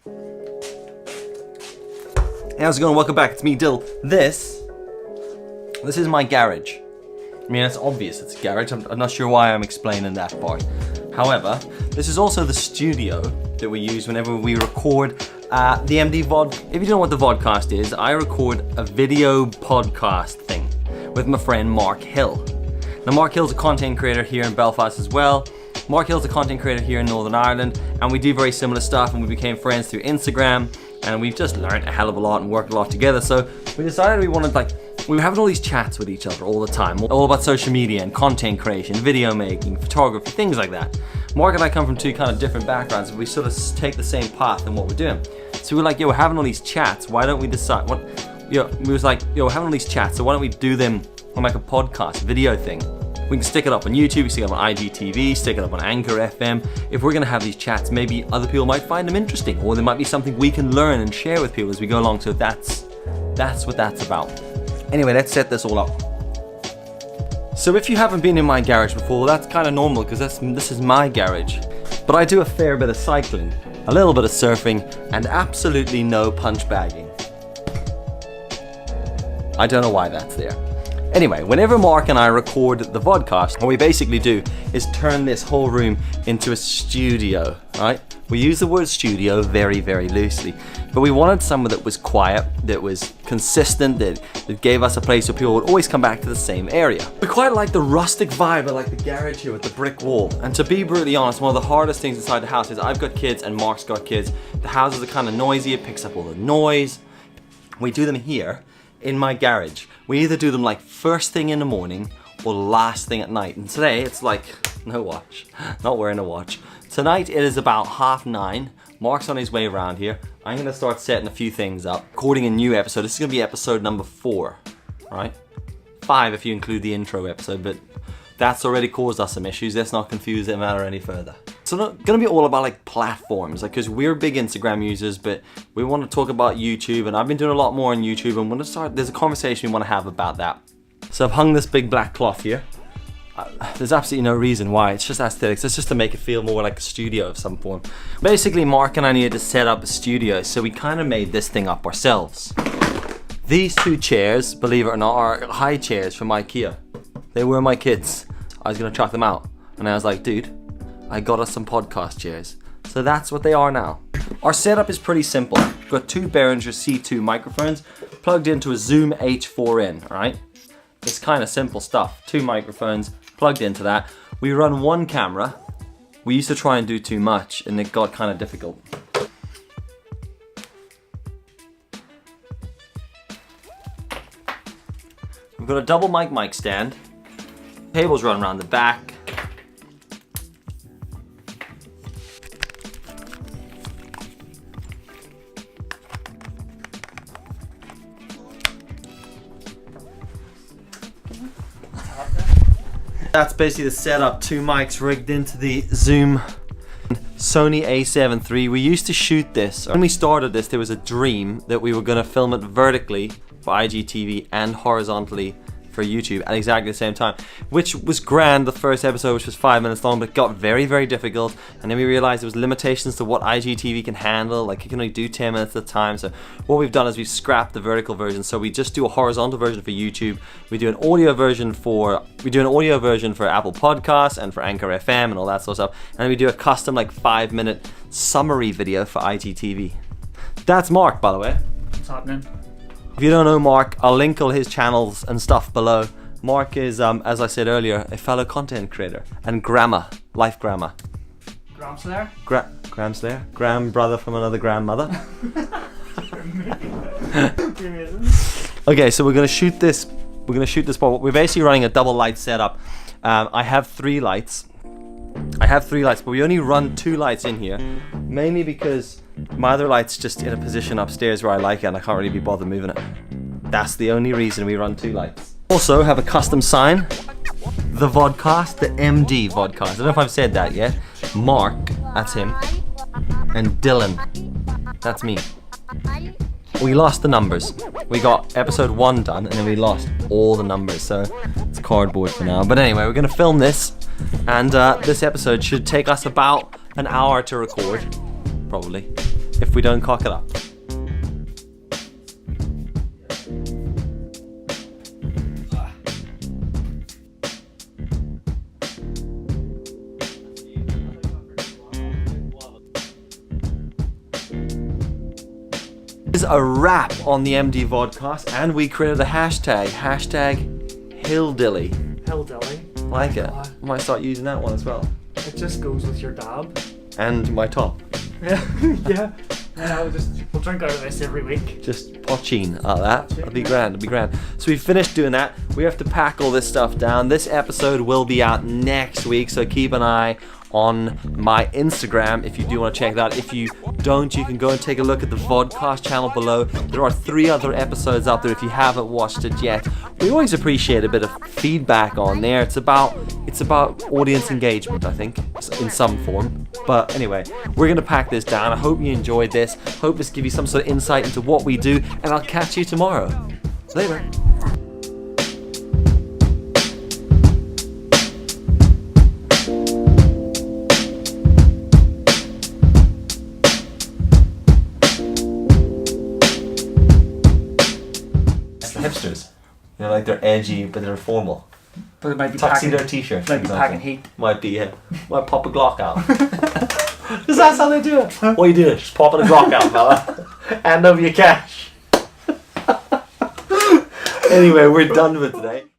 Hey, how's it going? Welcome back. It's me, Dill. This is my garage. I mean, it's obvious it's a garage. I'm not sure why I'm explaining that part. However, this is also the studio that we use whenever we record the MD VOD. If you don't know what the Vodcast is, I record a video podcast thing with my friend Mark Hill. Now, Mark Hill's a content creator here in Belfast as well. Mark Hill's a content creator here in Northern Ireland, and we do very similar stuff, and we became friends through Instagram, and we've just learned a hell of a lot and worked a lot together. So we decided we wanted, we were having all these chats with each other all the time, all about social media and content creation, video making, photography, things like that. Mark and I come from two kind of different backgrounds, but we sort of take the same path in what we're doing. So we're like, yo, we're having all these chats, why don't we decide, we're having all these chats, so why don't we do them on like a podcast, video thing? We can stick it up on YouTube, stick it up on IGTV, stick it up on Anchor FM. If we're gonna have these chats, maybe other people might find them interesting, or there might be something we can learn and share with people as we go along. So that's what that's about. Anyway, let's set this all up. So if you haven't been in my garage before, that's kind of normal because this is my garage. But I do a fair bit of cycling, a little bit of surfing, and absolutely no punch bagging. I don't know why that's there. Anyway, whenever Mark and I record the Vodcast, what we basically do is turn this whole room into a studio, right? We use the word studio very, very loosely, but we wanted somewhere that was quiet, that was consistent, that gave us a place where people would always come back to the same area. We quite like the rustic vibe of like the garage here with the brick wall. And to be brutally honest, one of the hardest things inside the house is I've got kids and Mark's got kids. The houses are kind of noisy, it picks up all the noise. We do them here in my garage. We either do them like first thing in the morning or last thing at night. And today it's like, no watch, not wearing a watch. Tonight it is about 9:30. Mark's on his way around here. I'm gonna start setting a few things up, recording a new episode. This is gonna be episode number 4, right? 5 if you include the intro episode, but that's already caused us some issues. Let's not confuse the matter any further. So it's gonna be all about like platforms, like, cause we're big Instagram users, but we want to talk about YouTube, and I've been doing a lot more on YouTube, and there's a conversation we want to have about that. So I've hung this big black cloth here. There's absolutely no reason why, it's just aesthetics. It's just to make it feel more like a studio of some form. Basically, Mark and I needed to set up a studio, so we kind of made this thing up ourselves. These 2 chairs, believe it or not, are high chairs from IKEA. They were my kids. I was gonna chuck them out, and I was like, dude, I got us some podcast chairs. So that's what they are now. Our setup is pretty simple. We've got 2 Behringer C2 microphones plugged into a Zoom H4 in, right? It's kind of simple stuff. 2 microphones plugged into that. We run 1 camera. We used to try and do too much, and it got kind of difficult. We've got a double mic stand. Tables run around the back. That's basically the setup. 2 mics rigged into the Zoom Sony A7 III. We used to shoot this. When we started this, there was a dream that we were going to film it vertically for IGTV and horizontally for YouTube at exactly the same time, which was grand. The first episode, which was 5 minutes long, but it got very, very difficult. And then we realized there was limitations to what IGTV can handle. Like, you can only do 10 minutes at a time. So what we've done is we've scrapped the vertical version. So we just do a horizontal version for YouTube. We do an audio version for Apple Podcasts and for Anchor FM and all that sort of stuff. And then we do a custom like 5-minute summary video for IGTV. That's Mark, by the way. What's happening? If you don't know Mark, I'll link all his channels and stuff below. Mark is, as I said earlier, a fellow content creator and life grammar. Gram Slayer? Gram Slayer? Gram brother from another grandmother. Okay, so we're gonna shoot this. We're basically running a double light setup. I have 3 lights. But we only run 2 lights in here, mainly because my other light's just in a position upstairs where I like it and I can't really be bothered moving it. That's the only reason we run 2 lights. Also have a custom sign, the Vodcast, the MD Vodcast. I don't know if I've said that yet. Mark, that's him, and Dylan, that's me. We lost the numbers. We got episode 1 done and then we lost all the numbers, so it's cardboard for now. But anyway, we're gonna film this, and this episode should take us about an hour to record, probably. if we don't cock it up. Is a wrap on the MD Vodcast, and we created a hashtag Hilldilly. Hillbilly. Like it. I might start using that one as well. It just goes with your dab. And my top. Yeah. Yeah. We'll drink out of this every week. Just pochine like that. That'd be grand. It'd be grand. So we finished doing that. We have to pack all this stuff down. This episode will be out next week, so keep an eye on my Instagram if you do want to check that. If you don't, you can go and take a look at the Vodcast channel below. There are 3 other episodes out there if you haven't watched it yet. We always appreciate a bit of feedback on there. It's about audience engagement, I think, in some form. But anyway, we're going to pack this down. I hope you enjoyed this. Hope this gives you some sort of insight into what we do, and I'll catch you tomorrow. Later. Hipsters, you know, like they're edgy but they're formal. But it might be Tuxedo packing, t-shirt. might be packing heat. Might be, yeah. Might pop a Glock out. Because that's how they do it. What you do? Just popping a Glock out, fella. Hand over your cash. Anyway, we're done with today.